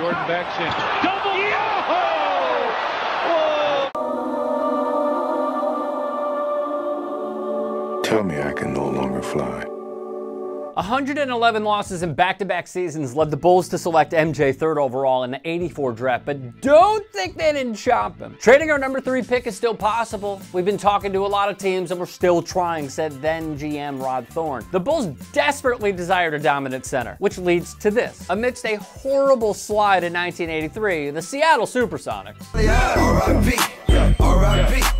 Jordan backs in. Double! Yo! Tell me I can no longer fly. 111 losses in back-to-back seasons led the Bulls to select MJ 3rd overall in the '84 draft, but don't think they didn't chop him. Trading our number 3 pick is still possible. We've been talking to a lot of teams and we're still trying, said then GM Rod Thorne. The Bulls desperately desired a dominant center, which leads to this. Amidst a horrible slide in 1983, the Seattle Supersonics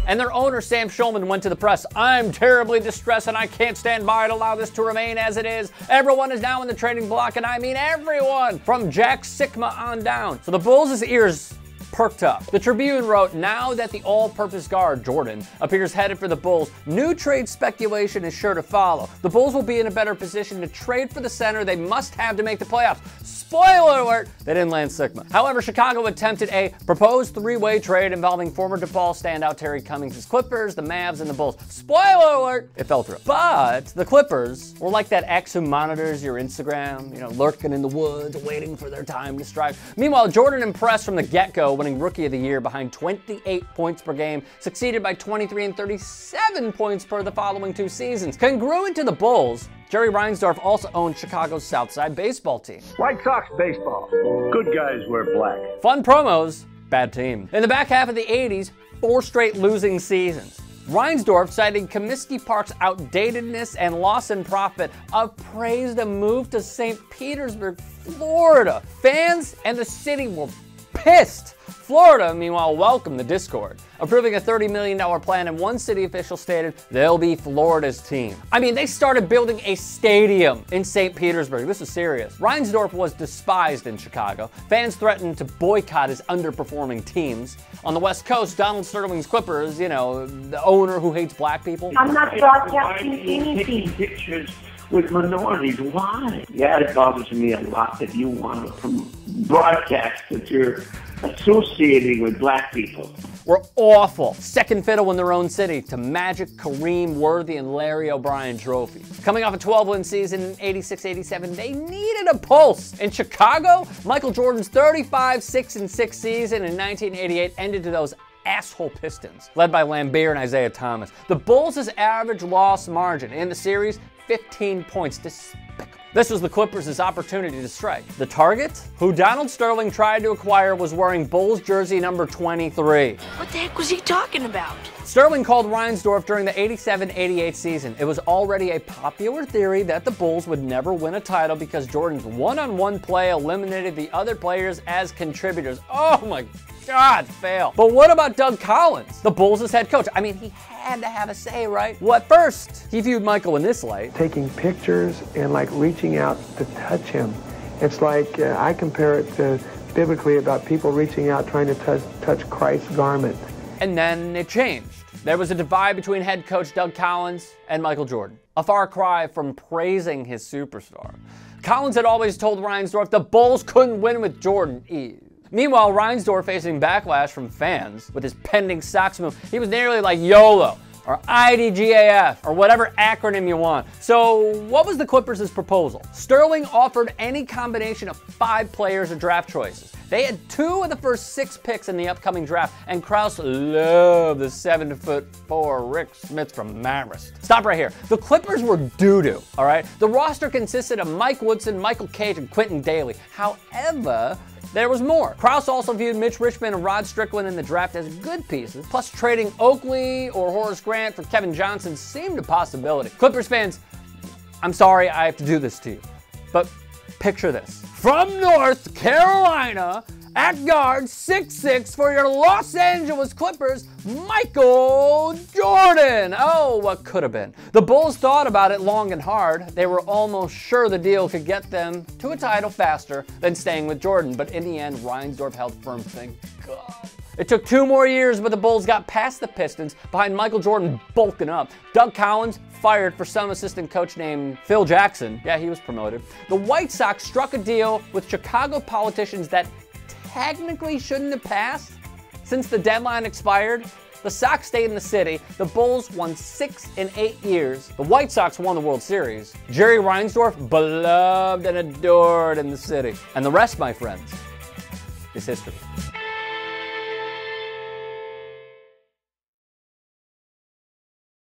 and their owner Sam Shulman went to the press. "I'm terribly distressed and I can't stand by and allow this to remain as it is. Everyone is now in the trading block, and I mean everyone, from Jack Sikma on down." So the Bulls' ears perked up. The Tribune wrote, "Now that the all-purpose guard, Jordan, appears headed for the Bulls, new trade speculation is sure to follow. The Bulls will be in a better position to trade for the center they must have to make the playoffs." Spoiler alert, they didn't land Sikma. However, Chicago attempted a proposed 3-way trade involving former DePaul standout Terry Cummings' Clippers, the Mavs, and the Bulls. Spoiler alert, it fell through. But the Clippers were like that ex who monitors your Instagram, lurking in the woods, waiting for their time to strike. Meanwhile, Jordan impressed from the get-go, winning Rookie of the Year behind 28 points per game, succeeded by 23 and 37 points per the following 2 seasons. Congruent to the Bulls, Jerry Reinsdorf also owned Chicago's Southside baseball team. White Sox baseball. Good guys wear black. Fun promos, bad team. In the back half of the 80s, 4 straight losing seasons. Reinsdorf, citing Comiskey Park's outdatedness and loss in profit, appraised a move to St. Petersburg, Florida. Fans and the city were pissed. Florida, meanwhile, welcomed the discord, approving a $30 million plan, and one city official stated they'll be Florida's team. I mean, they started building a stadium in St. Petersburg. This is serious. Reinsdorf was despised in Chicago. Fans threatened to boycott his underperforming teams. On the West Coast, Donald Sterling's Clippers, the owner who hates black people. "I'm not broadcasting anything." Pictures with minorities. Why? Yeah, it bothers me a lot that you want to broadcast that you're associating with black people. Were awful. Second fiddle in their own city to Magic, Kareem, Worthy, and Larry O'Brien trophies. Coming off a 12-win season in '86-'87, they needed a pulse. In Chicago, Michael Jordan's 35-6-6 season in 1988 ended to those asshole Pistons, led by Lambeer and Isaiah Thomas. The Bulls' average loss margin in the series, 15 points. Despicable. This was the Clippers' opportunity to strike. The target, who Donald Sterling tried to acquire, was wearing Bulls jersey number 23. What the heck was he talking about? Sterling called Reinsdorf during the '87-'88 season. It was already a popular theory that the Bulls would never win a title because Jordan's one-on-one play eliminated the other players as contributors. Oh my God, fail. But what about Doug Collins, the Bulls' head coach? I mean, he had to have a say, right? Well, at first, he viewed Michael in this light. Taking pictures and reaching out to touch him. It's like, I compare it to biblically about people reaching out trying to touch Christ's garment. And then it changed. There was a divide between head coach Doug Collins and Michael Jordan. A far cry from praising his superstar. Collins had always told Reinsdorf the Bulls couldn't win with Jordan. Meanwhile, Reinsdorf, facing backlash from fans with his pending Sox move, he was nearly like YOLO, or IDGAF, or whatever acronym you want. So what was the Clippers' proposal? Sterling offered any combination of 5 players or draft choices. They had 2 of the first 6 picks in the upcoming draft, and Krause loved the 7'4" Rick Smith from Marist. Stop right here. The Clippers were doo-doo, all right? The roster consisted of Mike Woodson, Michael Cage, and Quentin Daly. However, there was more. Krause also viewed Mitch Richmond and Rod Strickland in the draft as good pieces, plus trading Oakley or Horace Grant for Kevin Johnson seemed a possibility. Clippers fans, I'm sorry I have to do this to you, but picture this. From North Carolina, at guard, 6'6", for your Los Angeles Clippers, Michael Jordan. Oh, what could have been. The Bulls thought about it long and hard. They were almost sure the deal could get them to a title faster than staying with Jordan, but in the end, Reinsdorf held firm. Thank God. It took 2 more years, but the Bulls got past the Pistons behind Michael Jordan bulking up. Doug Collins fired for some assistant coach named Phil Jackson. Yeah, he was promoted. The White Sox struck a deal with Chicago politicians that technically shouldn't have passed. Since the deadline expired, the Sox stayed in the city. The Bulls won 6 in 8 years. The White Sox won the World Series. Jerry Reinsdorf, beloved and adored in the city. And the rest, my friends, is history.